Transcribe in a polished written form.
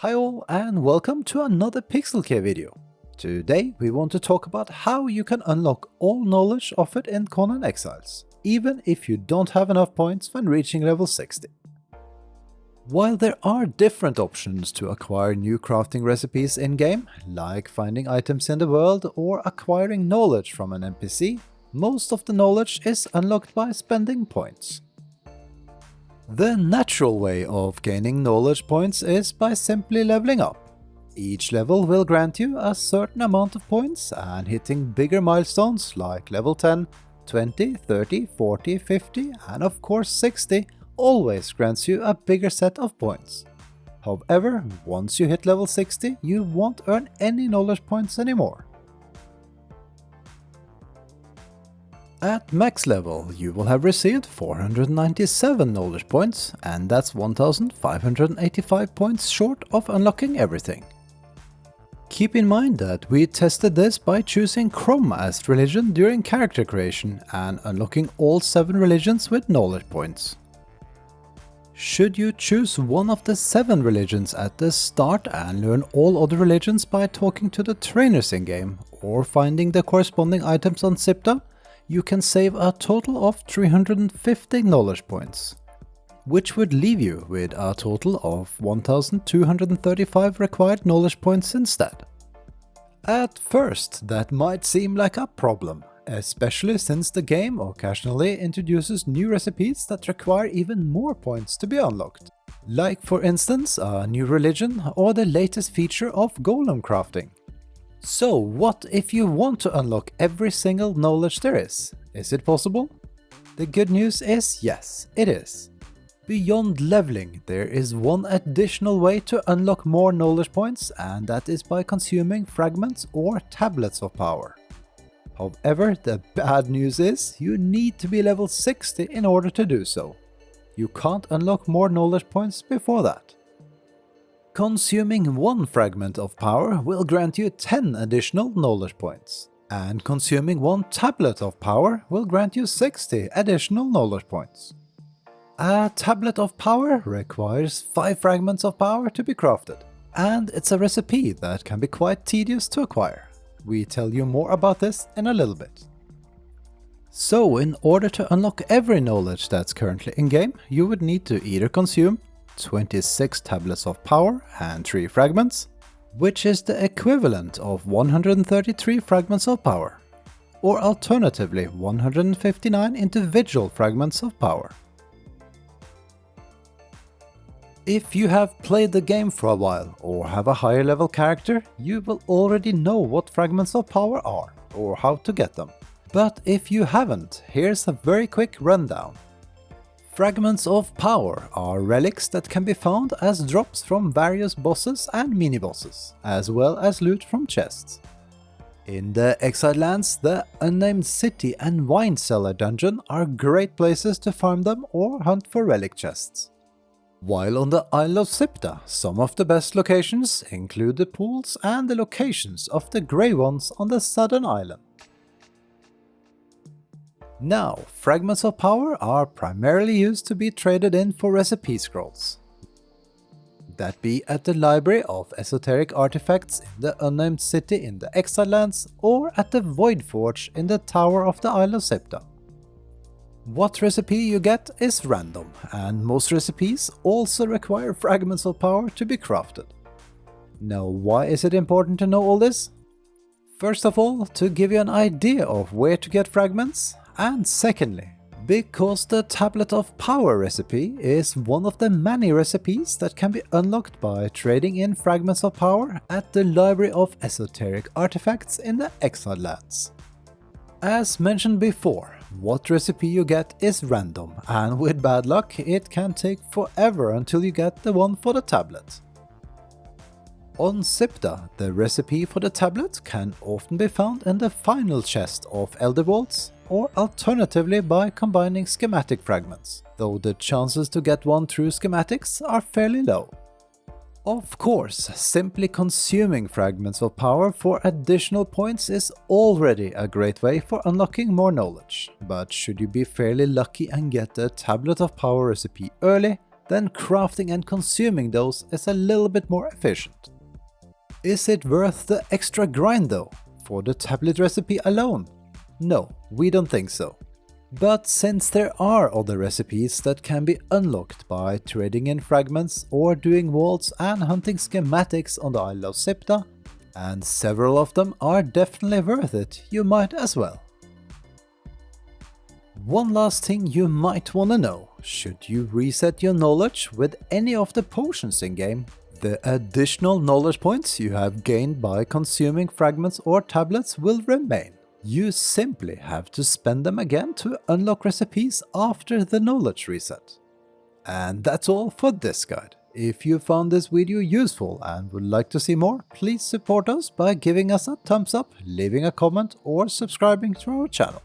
Hi all and welcome to another Pixelcave video. Today we want to talk about how you can unlock all knowledge offered in Conan Exiles, even if you don't have enough points when reaching level 60. While there are different options to acquire new crafting recipes in-game, like finding items in the world or acquiring knowledge from an NPC, most of the knowledge is unlocked by spending points. The natural way of gaining knowledge points is by simply leveling up. Each level will grant you a certain amount of points, and hitting bigger milestones like level 10, 20, 30, 40, 50 and of course 60 always grants you a bigger set of points. However, once you hit level 60, you won't earn any knowledge points anymore. At max level, you will have received 497 knowledge points, and that's 1585 points short of unlocking everything. Keep in mind that we tested this by choosing Chrome as religion during character creation and unlocking all 7 religions with knowledge points. Should you choose one of the 7 religions at the start and learn all other religions by talking to the trainers in-game or finding the corresponding items on Sipta, you can save a total of 350 knowledge points, which would leave you with a total of 1235 required knowledge points instead. At first, that might seem like a problem, especially since the game occasionally introduces new recipes that require even more points to be unlocked, like for instance a new religion or the latest feature of golem crafting. So what if you want to unlock every single knowledge there is? Is it possible? The good news is yes, it is. Beyond leveling, there is one additional way to unlock more knowledge points, and that is by consuming fragments or tablets of power. However, the bad news is you need to be level 60 in order to do so. You can't unlock more knowledge points before that. Consuming 1 fragment of power will grant you 10 additional knowledge points, and consuming 1 tablet of power will grant you 60 additional knowledge points. A tablet of power requires 5 fragments of power to be crafted, and it's a recipe that can be quite tedious to acquire. We tell you more about this in a little bit. So in order to unlock every knowledge that's currently in-game, you would need to either consume 26 tablets of power and 3 fragments, which is the equivalent of 133 fragments of power, or alternatively 159 individual fragments of power. If you have played the game for a while or have a higher level character, you will already know what fragments of power are or how to get them. But if you haven't, here's a very quick rundown. Fragments of power are relics that can be found as drops from various bosses and mini-bosses, as well as loot from chests. In the Exiled Lands, the Unnamed City and Wine Cellar dungeon are great places to farm them or hunt for relic chests. While on the Isle of Sipta, some of the best locations include the pools and the locations of the Grey Ones on the southern island. Now, fragments of power are primarily used to be traded in for recipe scrolls. That be at the Library of Esoteric Artifacts in the Unnamed City in the Exiled Lands or at the Void Forge in the Tower of the Isle of Sipta. What recipe you get is random, and most recipes also require fragments of power to be crafted. Now, why is it important to know all this? First of all, to give you an idea of where to get fragments, and secondly, because the Tablet of Power recipe is one of the many recipes that can be unlocked by trading in fragments of power at the Library of Esoteric Artifacts in the Exiled Lands. As mentioned before, what recipe you get is random, and with bad luck it can take forever until you get the one for the tablet. On Sipta, the recipe for the tablet can often be found in the final chest of Elder Vaults, or alternatively by combining schematic fragments, though the chances to get one through schematics are fairly low. Of course, simply consuming fragments of power for additional points is already a great way for unlocking more knowledge, but should you be fairly lucky and get the Tablet of Power recipe early, then crafting and consuming those is a little bit more efficient. Is it worth the extra grind though, for the tablet recipe alone? No, we don't think so. But since there are other recipes that can be unlocked by trading in fragments or doing vaults and hunting schematics on the Isle of Sipta, and several of them are definitely worth it, you might as well. One last thing you might wanna know: should you reset your knowledge with any of the potions in game, the additional knowledge points you have gained by consuming fragments or tablets will remain. You simply have to spend them again to unlock recipes after the knowledge reset. And that's all for this guide. If you found this video useful and would like to see more, please support us by giving us a thumbs up, leaving a comment or subscribing to our channel.